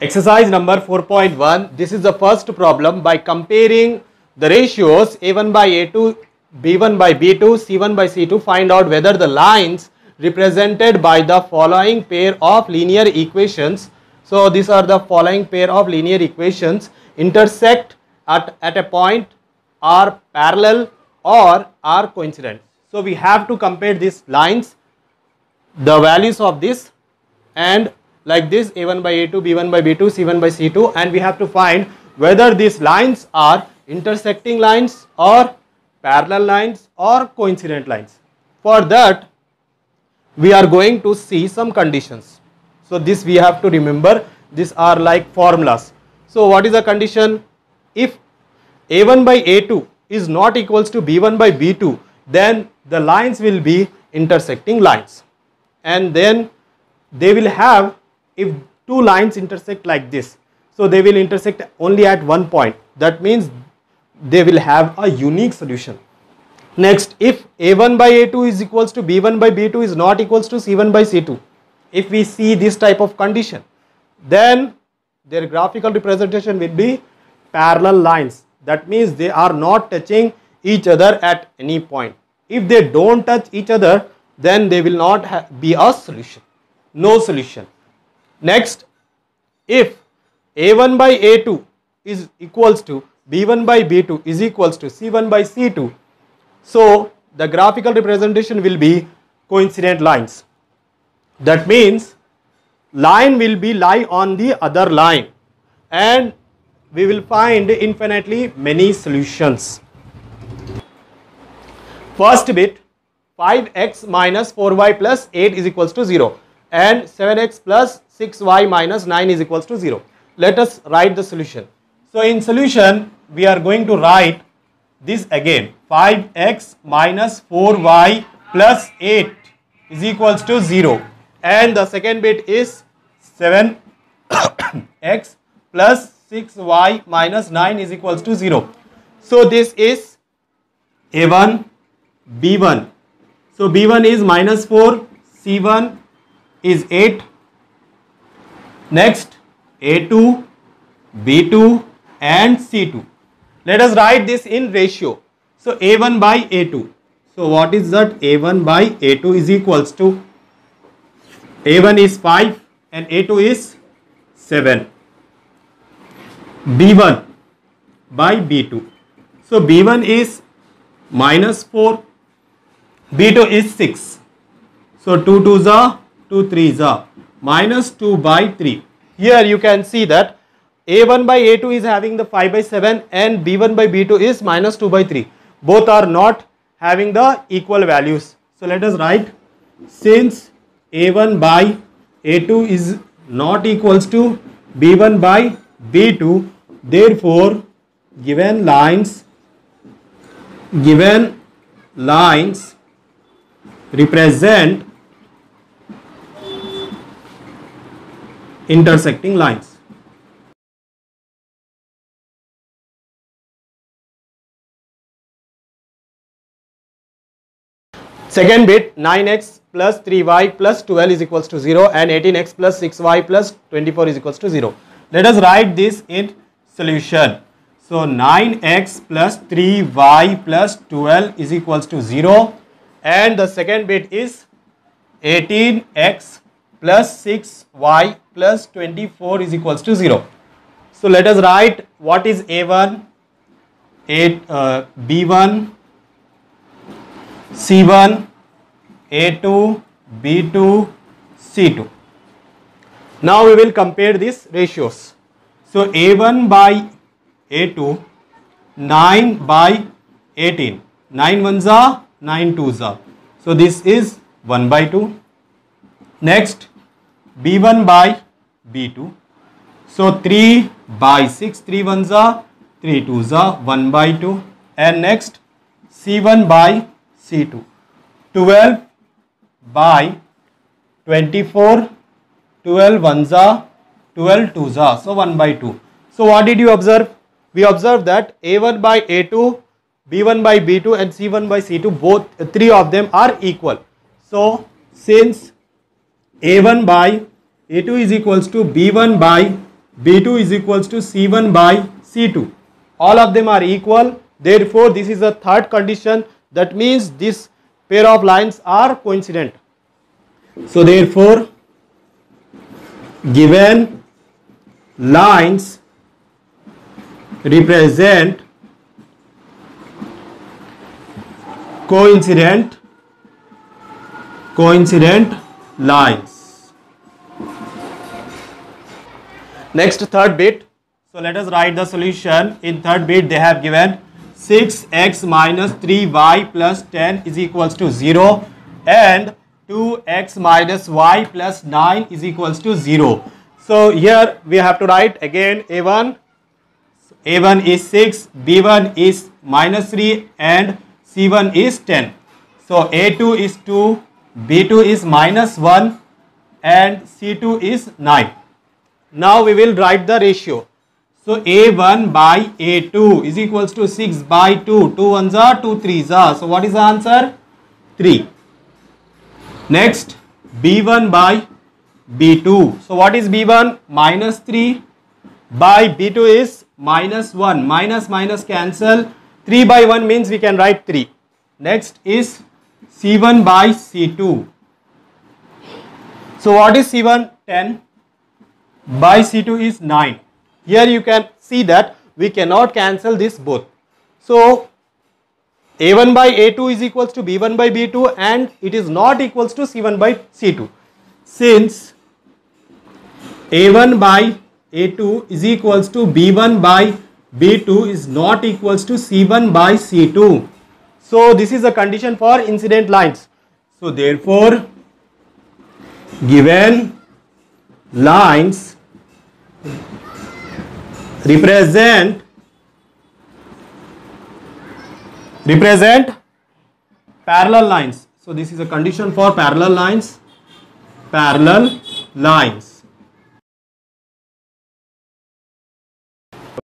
Exercise number 4.1. This is the first problem by comparing the ratios A1 by A2, B1 by B2, C1 by C2. Find out whether the lines represented by the following pair of linear equations. So these are the following pair of linear equations intersect at a point, are parallel or are coincident. So we have to compare these lines, the values of this, and like this A1 by A2, B1 by B2, C1 by C2, and we have to find whether these lines are intersecting lines or parallel lines or coincident lines. For that we are going to see some conditions. So this we have to remember, these are like formulas. So what is the condition? If A1 by A2 is not equals to B1 by B2, then the lines will be intersecting lines, and then they will have, if two lines intersect like this, so they will intersect only at one point. That means they will have a unique solution. Next, if A1 by A2 is equals to B1 by B2 is not equals to C1 by C2, if we see this type of condition, then their graphical representation will be parallel lines. That means they are not touching each other at any point. If they don't touch each other, then they will not be a solution, no solution. Next, if A1 by A2 is equals to B1 by B2 is equals to C1 by C2, so the graphical representation will be coincident lines. That means line will be lie on the other line, and we will find infinitely many solutions. First bit, 5x minus 4y plus 8 is equals to 0 and 7x plus 6y minus 9 is equals to 0. Let us write the solution. So in solution we are going to write this again, 5x minus 4y plus 8 is equals to 0, and the second bit is 7x plus 6y minus 9 is equals to 0. So this is A1, B1. So B1 is minus 4, C1 is 8. Next, A2, B2 and C2. Let us write this in ratio. So A1 by A2. So what is that? A1 by A2 is equals to, A1 is 5 and A2 is 7. B1 by B2. So B1 is minus 4, B2 is 6. So 2 2s are 2 3s are minus 2 by 3. Here you can see that A1 by A2 is having the 5 by 7 and B1 by B2 is minus 2 by 3. Both are not having the equal values. So let us write, since A1 by A2 is not equals to B1 by B2, therefore given lines represent intersecting lines. Second bit, 9x plus 3y plus 12 is equals to 0 and 18x plus 6y plus 24 is equals to 0. Let us write this in solution. So 9x plus 3y plus 12 is equals to 0, and the second bit is 18x plus 6y plus 24 is equals to 0. So let us write what is A1, B1, C1, A2, B2, C2. Now we will compare these ratios. So A1 by A2, 9 by 18, 9 ones are 9 twos are. So this is 1 by 2. Next, B1 by B2. So 3 by 6, 3 ones are 3 twos are 1 by 2. And next, C1 by C2. 12 by 24, 12 ones are 12 twos are, so 1 by 2. So what did you observe? We observed that A1 by A2, B1 by B2 and C1 by C2, both three of them are equal. So since A1 by A2 is equals to B1 by B2 is equals to C1 by C2. All of them are equal. Therefore, this is the third condition. That means this pair of lines are coincident. So, therefore, given lines represent coincident lines. Next, third bit. So let us write the solution. In third bit they have given 6x minus 3y plus 10 is equals to 0 and 2x minus y plus 9 is equals to 0. So here we have to write again A1 is 6, B1 is minus 3 and C1 is 10. So A2 is 2, B2 is minus 1 and C2 is 9. Now we will write the ratio. So A1 by A2 is equals to 6 by 2. 2 ones are 2 3s are. So what is the answer? 3. Next, B1 by B2. So what is B1? Minus 3 by B2 is minus 1. Minus minus cancel. 3 by 1 means we can write 3. Next is C1 by C2. So what is C1? 10 by C2 is 9. Here you can see that we cannot cancel this both. So A1 by A2 is equals to B1 by B2 and it is not equals to C1 by C2. Since A1 by A2 is equals to B1 by B2 is not equals to C1 by C2. So this is a condition for incident lines. So therefore, given lines represent parallel lines. So this is a condition for parallel lines.